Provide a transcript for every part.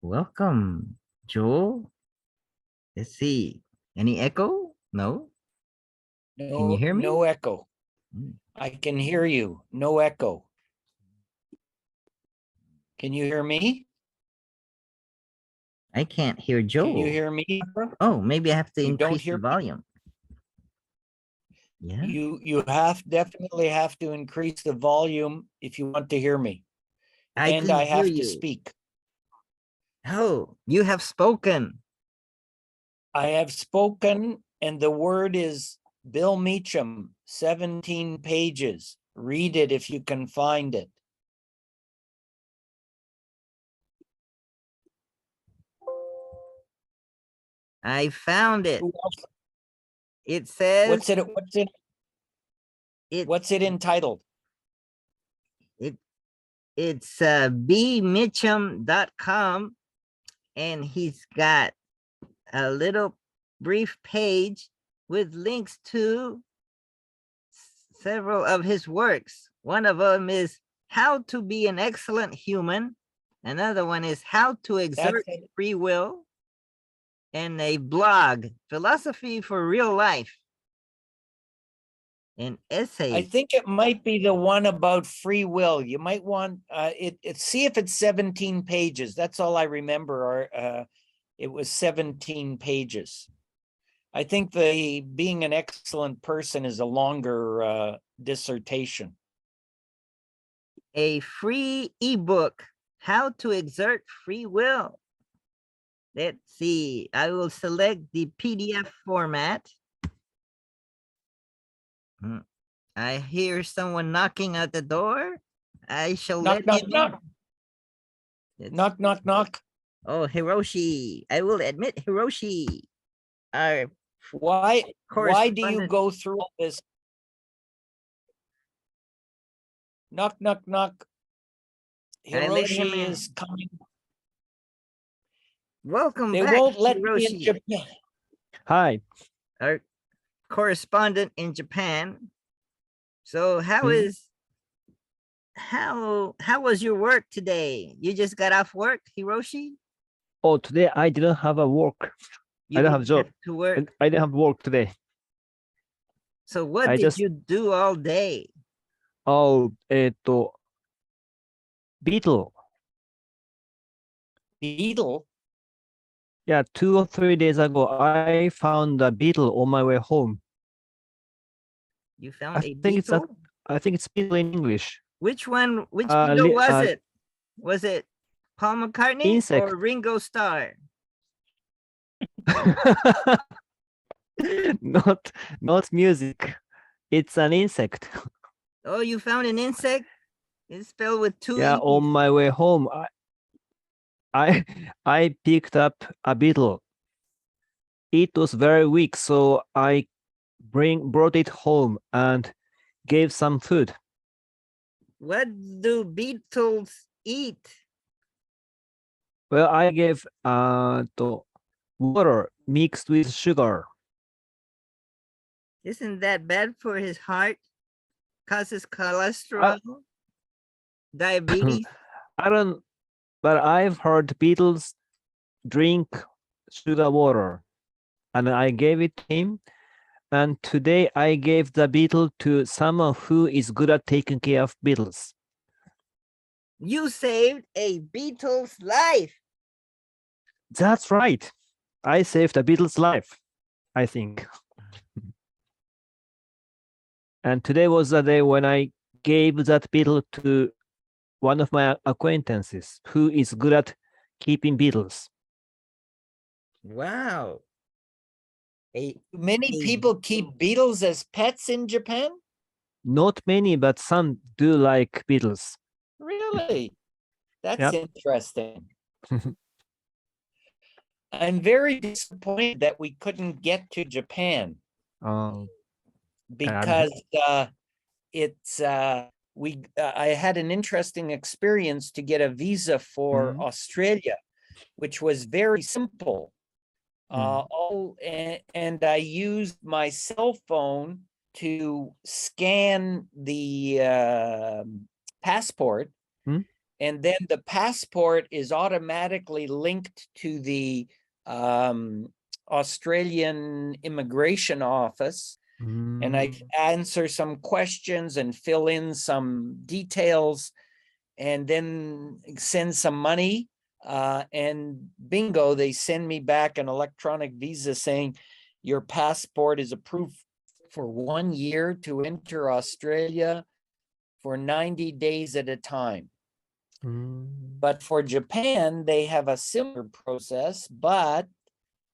Welcome, Joel. Let's see. Any echo? No? Can you No, hear me? no echo. Hmm. I can hear you. No echo. Can you hear me? I can't hear Can you Joel. hear me? Oh, maybe I have to You don't increase the hear me? volume. Yeah, You definitely have to increase the volume if you want to hear me. I And can I hear have to you. speak. Oh, you have spoken. I have spoken, and the word is Bill Meacham, 17 pages. Read it if you can find it. I found it. Who else? It says it What's it entitled? it it's bmeacham.com, and he's got a little brief page with links to several of his works. One of them is How to Be an Excellent Human. Another one is How to Exert Free Will. And a blog, Philosophy for Real Life. And essays. I think it might be the one about free will. You might want see if it's 17 pages. That's all I remember. Or it was 17 pages. I think the being an excellent person is a longer dissertation. A free ebook, How to Exert Free Will. Let's see. I will select the PDF format. I hear someone knocking at the door. I shall Knock, let knock, him knock. in. Knock, knock, knock. Oh, Hiroshi. I will admit Hiroshi. Our Why do you correspondent. go through all this? Knock, knock, knock. I let him Hiroshi in. is coming. Welcome They back, won't let me in Hiroshi. Japan. Hi. Our correspondent in Japan. So how was your work today? You just got off work, Hiroshi? Oh, today I didn't have a work. You I don't have a didn't job. have to work. I didn't have work today. So what I did just you do all day? oh, beetle. Beetle? Yeah, 2 or 3 days ago, I found a beetle on my way home. You found a think beetle? I think it's beetle in English. Which one? Which beetle was it? Was it Paul McCartney insect. or Ringo Starr? Not music. It's an insect. Oh, you found an insect? It's spelled with two Yeah, E's. on my way home, I picked up a beetle. It was very weak, so I brought it home and gave some food. What do beetles eat? Well, I gave water mixed with sugar. Isn't that bad for his heart? Causes cholesterol, diabetes. But I've heard beetles drink sugar water, and I gave it to him. And today I gave the beetle to someone who is good at taking care of beetles. You saved a beetle's life. That's right. I saved a beetle's life, I think. And today was the day when I gave that beetle to one of my acquaintances who is good at keeping beetles. Wow. Many people keep beetles as pets in Japan? Not many, but some do like beetles. Really? That's Yep. interesting. I'm very disappointed that we couldn't get to Japan because I had an interesting experience to get a visa for Australia, which was very simple. And I used my cell phone to scan the passport, And then the passport is automatically linked to the Australian Immigration Office. And I answer some questions and fill in some details and then send some money. And bingo, they send me back an electronic visa saying your passport is approved for 1 year to enter Australia for 90 days at a time. But for Japan, they have a similar process, but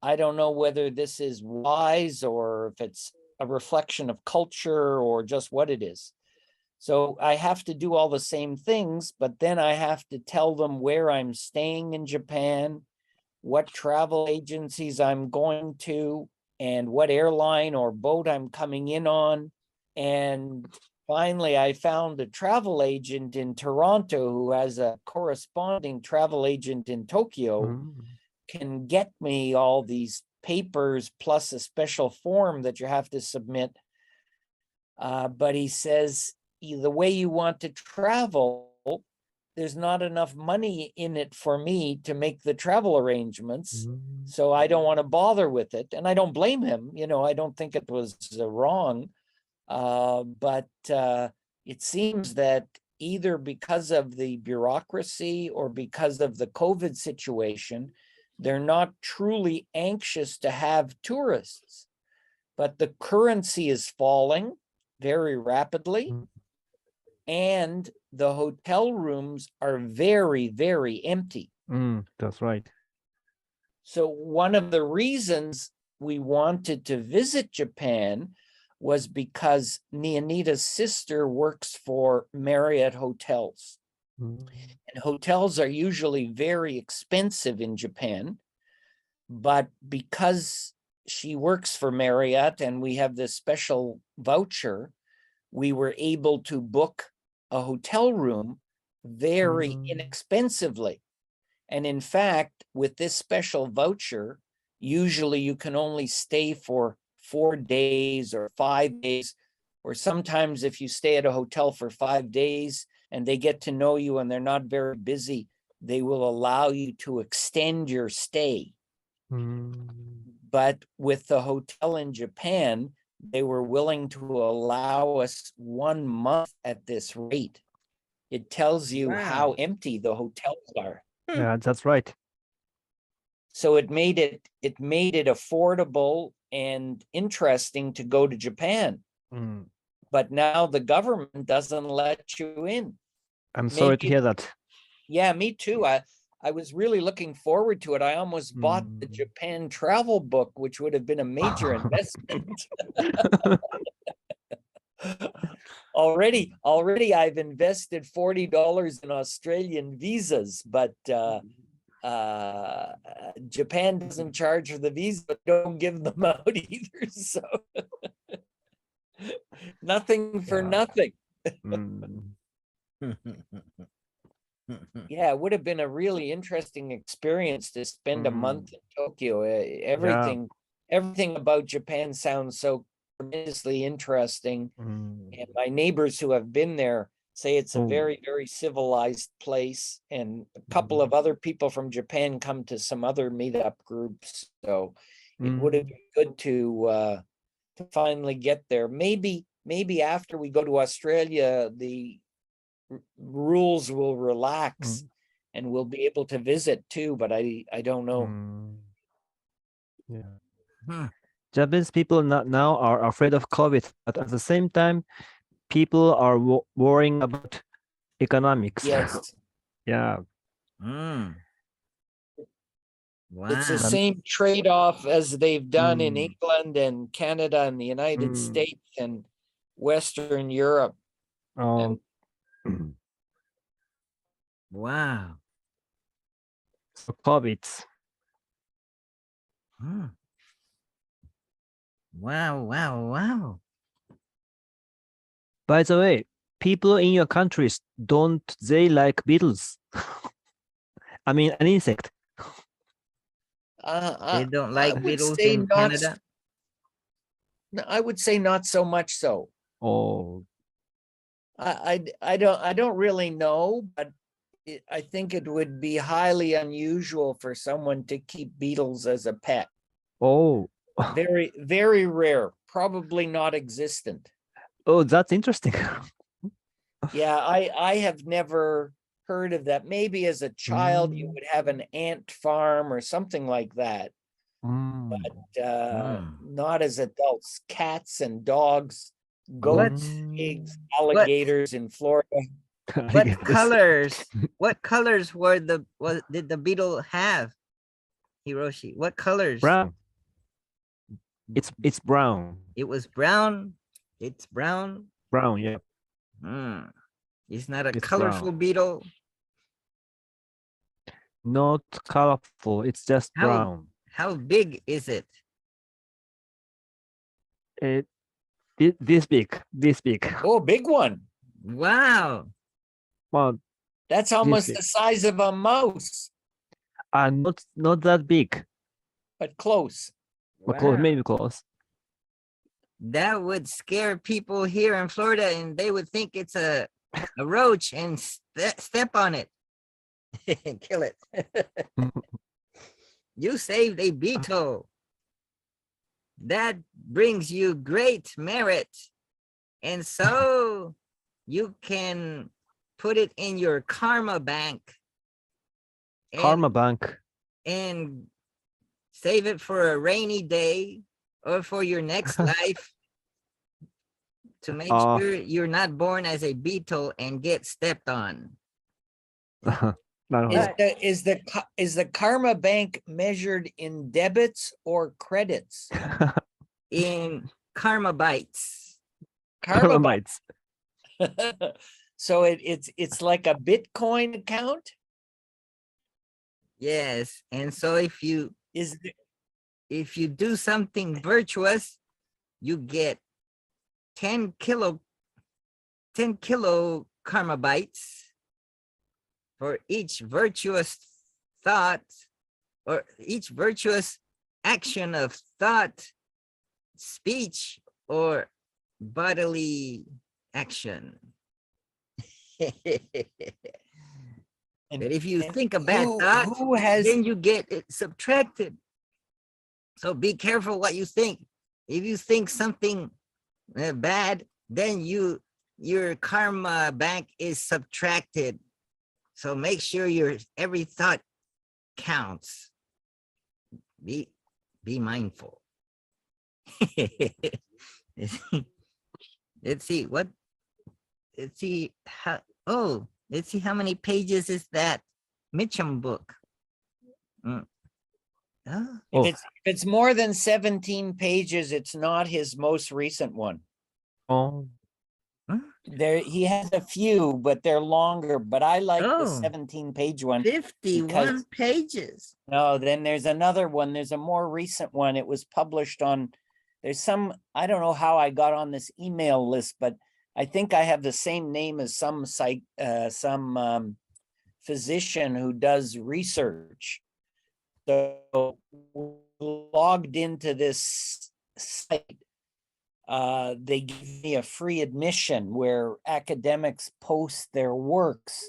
I don't know whether this is wise or if it's a reflection of culture or just what it is. So I have to do all the same things, but then I have to tell them where I'm staying in Japan, what travel agencies I'm going to, and what airline or boat I'm coming in on. And finally, I found a travel agent in Toronto who has a corresponding travel agent in Tokyo, can get me all these papers plus a special form that you have to submit. But he says, the way you want to travel, there's not enough money in it for me to make the travel arrangements. So I don't want to bother with it. And I don't blame him. You know, I don't think it was wrong. But it seems that either because of the bureaucracy or because of the COVID situation, they're not truly anxious to have tourists. But the currency is falling very rapidly. And the hotel rooms are very, very empty. That's right. So one of the reasons we wanted to visit Japan was because Neonita's sister works for Marriott Hotels. And hotels are usually very expensive in Japan. But because she works for Marriott and we have this special voucher, we were able to book a hotel room very inexpensively. And in fact, with this special voucher, usually you can only stay for 4 days or 5 days, or sometimes if you stay at a hotel for 5 days and they get to know you and they're not very busy, they will allow you to extend your stay. But with the hotel in Japan, they were willing to allow us 1 month at this rate. It tells you how empty the hotels are. Yeah, that's right. So it made it affordable and interesting to go to Japan. But now the government doesn't let you in. I'm sorry to hear that. Yeah, me too. I was really looking forward to it. I almost bought the Japan travel book, which would have been a major investment. Already I've invested $40 in Australian visas, but Japan doesn't charge for the visa, but don't give them out either. So nothing for nothing. Yeah, it would have been a really interesting experience to spend a month in Tokyo. Everything about Japan sounds so tremendously interesting. And my neighbors who have been there say it's a very, very civilized place. And a couple of other people from Japan come to some other meetup groups. So it would have been good to finally get there. Maybe after we go to Australia, the rules will relax and we'll be able to visit too, but I don't know. Japanese people now are afraid of COVID, but at the same time, people are worrying about economics. Yes. Yeah. It's the same trade-off as they've done in England and Canada and the United States and Western Europe. Oh. Wow. So COVID. Wow. By the way, people in your countries, don't they like beetles? I mean, an insect. They don't like beetles in Canada? No, I would say not so much so. Oh. I don't really know, but I think it would be highly unusual for someone to keep beetles as a pet. Oh, Very, very rare, probably not existent. oh, that's interesting. Yeah, I have never heard of that. Maybe as a child you Mm. would have an ant farm or something like that, Mm. not as adults. Cats and dogs, What goats, pigs, what alligators in Florida. what Alligators. colors? What colors did the beetle have, Hiroshi? What colors? Brown. It's brown. It was brown. It's brown. Brown, yeah. Hmm. It's not a It's colorful brown. beetle. Not colorful, it's just How brown. how big is it? It this big, this big. Oh, big one. Wow. Well, That's this almost big. the size of a mouse, Not that big, but close. but close, Wow. maybe close. That would scare people here in Florida, and they would think it's a roach and step on it and kill it. You saved a beetle. That brings you great merit. And so you can put it in your karma bank Karma bank. and save it for a rainy day or for your next life to make sure you're not born as a beetle and get stepped on. Naruhodo. Is the karma bank measured in debits or credits? In karma bites. Karma Karma bites. bites. So it's like a Bitcoin account. Yes. And so if you do something virtuous, you get 10 kilo karma bites for each virtuous thought or each virtuous action of thought, speech, or bodily action. And, But if you and think a bad thought, who has then you get it subtracted. So be careful what you think. If you think something bad, then your karma bank is subtracted. So make sure your every thought counts. Be mindful. Let's see what. Let's see how. Oh, let's see how many pages is that Meacham book. Oh, if it's more than 17 pages, it's not his most recent one. Oh, There he has a few, but they're longer. But I like the Oh. 17-page one. 51 pages. No, then there's another one. There's a more recent one. It was published on, there's some, I don't know how I got on this email list, but I think I have the same name as some physician who does research. So logged into this site. They give me a free admission where academics post their works.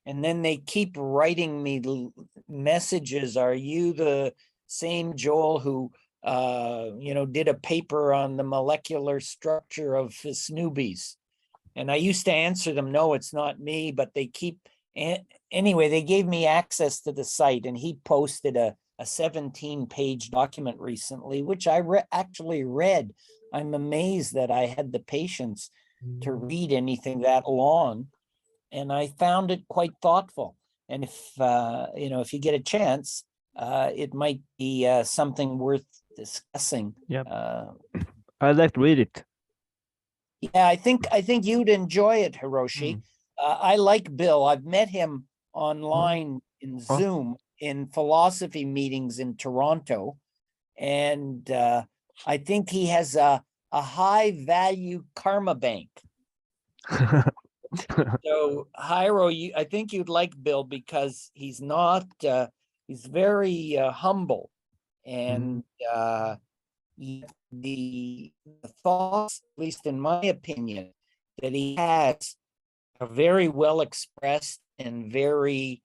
And then they keep writing me messages. Are you the same Joel who, did a paper on the molecular structure of snoobies? And I used to answer them, no, it's not me, but they keep, anyway, they gave me access to the site, and he posted a 17-page document recently, which I actually read. I'm amazed that I had the patience to read anything that long. And I found it quite thoughtful. And if you get a chance, it might be something worth discussing. Yep. I'd like to read it. Yeah, I think you'd enjoy it, Hiroshi. I like Bill. I've met him online in Zoom in philosophy meetings in Toronto. And I think he has a high value karma bank. So Hiro, I think you'd like Bill because he's not, he's very humble, and the thoughts, at least in my opinion, that he has are very well expressed and very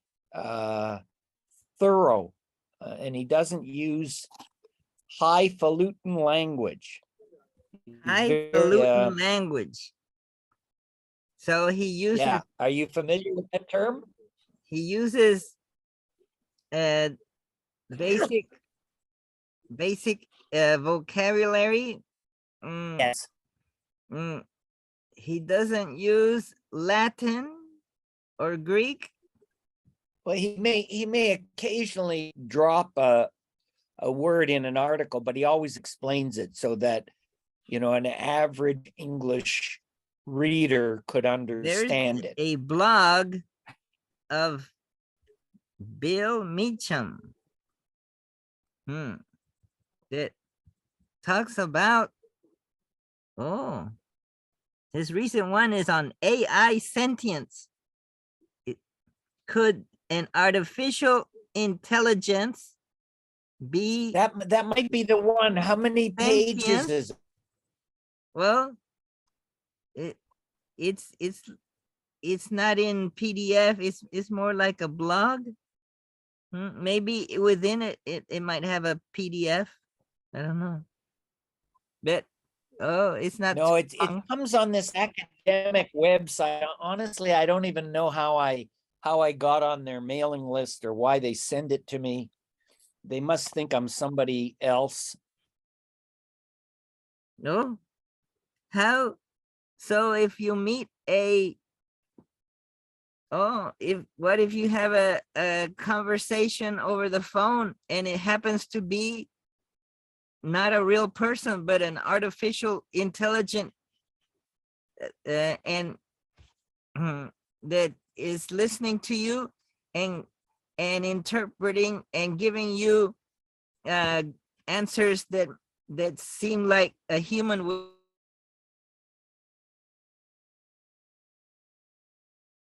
thorough, and he doesn't use highfalutin language. He's very, Highfalutin language. So he uses yeah. Are you familiar with that term? he uses basic vocabulary. Yes. He doesn't use Latin or Greek. Well, he may occasionally drop a word in an article, but he always explains it so that, you know, an average English reader could There's understand it. a blog of Bill Meacham that talks about, his recent one is on AI sentience. Could an artificial intelligence be That might be the one. How many pages sentient? is it? Well, it's not in PDF. It's more like a blog. Maybe within it might have a PDF. I don't know. But it's not. No, it long. comes on this academic website. Honestly, I don't even know how I got on their mailing list or why they send it to me. They must think I'm somebody else. No. How? So if you meet a what if you have a conversation over the phone and it happens to be not a real person but an artificial intelligent and that is listening to you and interpreting and giving you answers that seem like a human would